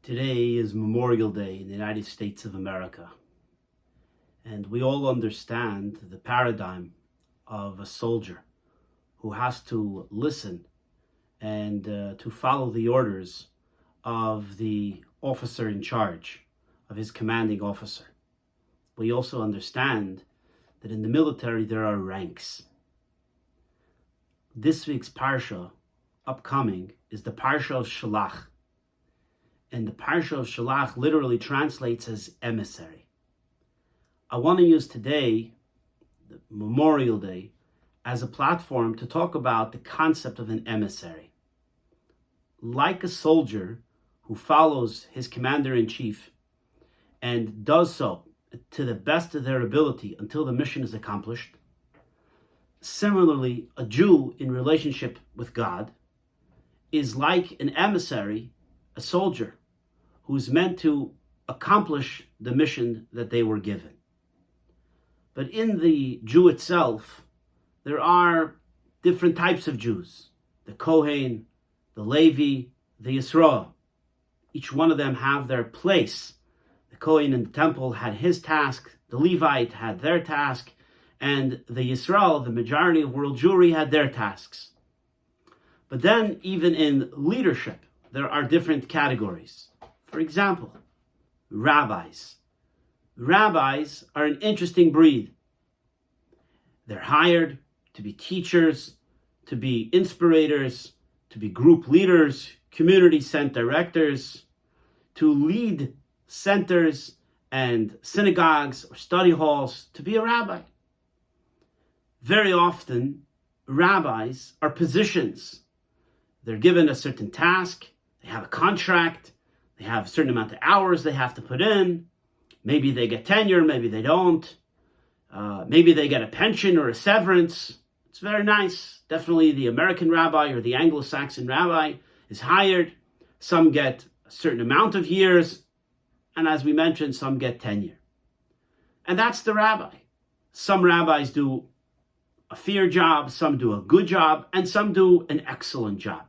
Today is Memorial Day in the United States of America, and we all understand the paradigm of a soldier who has to listen and to follow the orders of the officer in charge, of his commanding officer. We also understand that in the military there are ranks. This week's Parsha, upcoming, is the Parsha of Shelach. And the Parsha of Shelach literally translates as emissary. I want to use today, the Memorial Day, as a platform to talk about the concept of an emissary. Like a soldier who follows his commander-in-chief and does so to the best of their ability until the mission is accomplished, similarly, a Jew in relationship with God is like an emissary, a soldier who's meant to accomplish the mission that they were given. But in the Jew itself, there are different types of Jews. The Kohen, the Levi, the Yisrael. Each one of them have their place. The Kohen in the temple had his task, the Levite had their task, and the Yisrael, the majority of world Jewry, had their tasks. But then, even in leadership, there are different categories. For example, rabbis. Rabbis are an interesting breed. They're hired to be teachers, to be inspirators, to be group leaders, community center directors, to lead centers and synagogues or study halls, to be a rabbi. Very often, rabbis are positions. They're given a certain task, they have a contract, they have a certain amount of hours they have to put in. Maybe they get tenure, maybe they don't. Maybe they get a pension or a severance. It's very nice. Definitely the American rabbi or the Anglo-Saxon rabbi is hired. Some get a certain amount of years. And as we mentioned, some get tenure. And that's the rabbi. Some rabbis do a fair job, some do a good job, and some do an excellent job.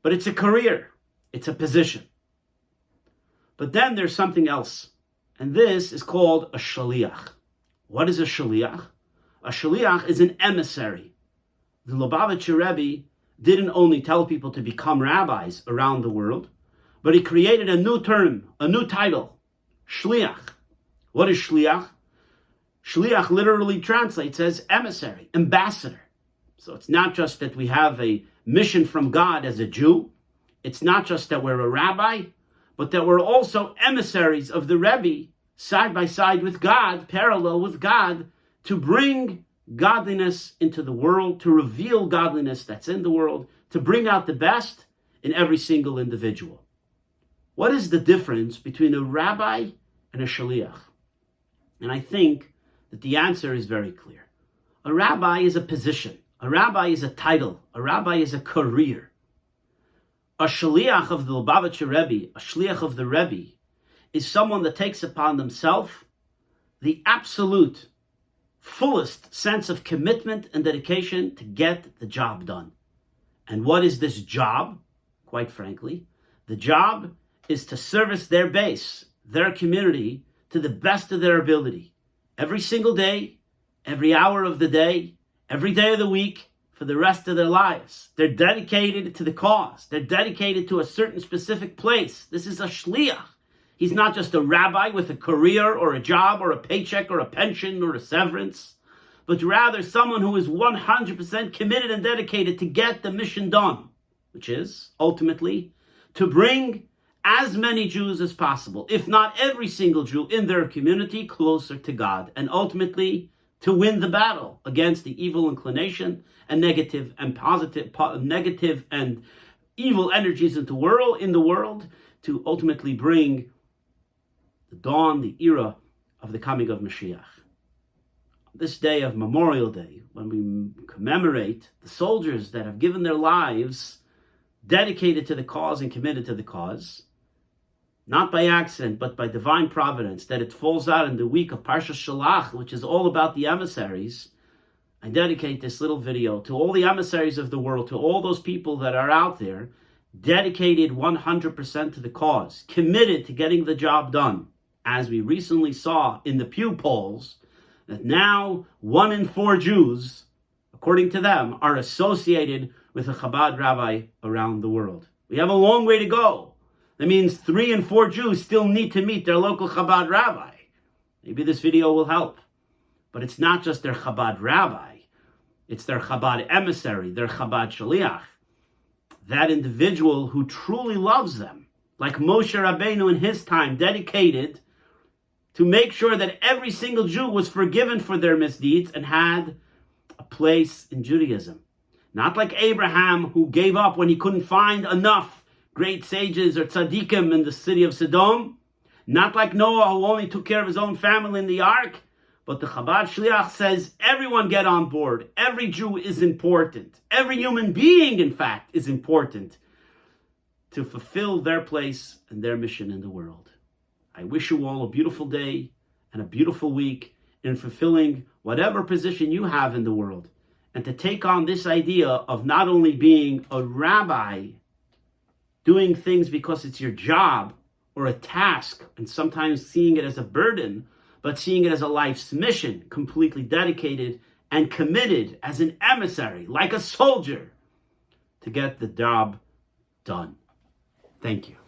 But it's a career. It's a position. But then there's something else. And this is called a Shliach. What is a Shliach? A Shliach is an emissary. The Lubavitcher Rabbi didn't only tell people to become rabbis around the world, but he created a new term, a new title, Shliach. What is Shliach? Shliach literally translates as emissary, ambassador. So it's not just that we have a mission from God as a Jew. It's not just that we're a rabbi, but that we're also emissaries of the Rebbe, side by side with God, parallel with God, to bring godliness into the world, to reveal godliness that's in the world, to bring out the best in every single individual. What is the difference between a rabbi and a shliach? And I think that the answer is very clear. A rabbi is a position. A rabbi is a title. A rabbi is a career. A shliach of the Lubavitcher Rebbe, a shliach of the Rebbe, is someone that takes upon themselves the absolute, fullest sense of commitment and dedication to get the job done. And what is this job? Quite frankly, the job is to service their base, their community, to the best of their ability. Every single day, every hour of the day, every day of the week, for the rest of their lives. They're dedicated to the cause. They're dedicated to a certain specific place. This is a shliach. He's not just a rabbi with a career or a job or a paycheck or a pension or a severance, but rather someone who is 100% committed and dedicated to get the mission done, which is ultimately to bring as many Jews as possible, if not every single Jew in their community, closer to God, and ultimately to win the battle against the evil inclination and negative and evil energies in the world, to ultimately bring the dawn, the era of the coming of Mashiach. This day of Memorial Day, when we commemorate the soldiers that have given their lives dedicated to the cause and committed to the cause, not by accident, but by divine providence, that it falls out in the week of Parshas Shelach, which is all about the emissaries, I dedicate this little video to all the emissaries of the world, to all those people that are out there dedicated 100% to the cause, committed to getting the job done. As we recently saw in the Pew polls, that now 1 in 4 Jews, according to them, are associated with a Chabad rabbi around the world. We have a long way to go. That means 3 in 4 Jews still need to meet their local Chabad rabbi. Maybe this video will help. But it's not just their Chabad rabbi. It's their Chabad emissary, their Chabad Shliach. That individual who truly loves them, like Moshe Rabbeinu in his time, dedicated to make sure that every single Jew was forgiven for their misdeeds and had a place in Judaism. Not like Abraham, who gave up when he couldn't find enough great sages or tzaddikim in the city of Sodom. Not like Noah, who only took care of his own family in the ark. But the Chabad Shliach says, everyone get on board. Every Jew is important. Every human being, in fact, is important to fulfill their place and their mission in the world. I wish you all a beautiful day and a beautiful week in fulfilling whatever position you have in the world, and to take on this idea of not only being a rabbi, doing things because it's your job or a task, and sometimes seeing it as a burden, but seeing it as a life's mission, completely dedicated and committed as an emissary, like a soldier, to get the job done. Thank you.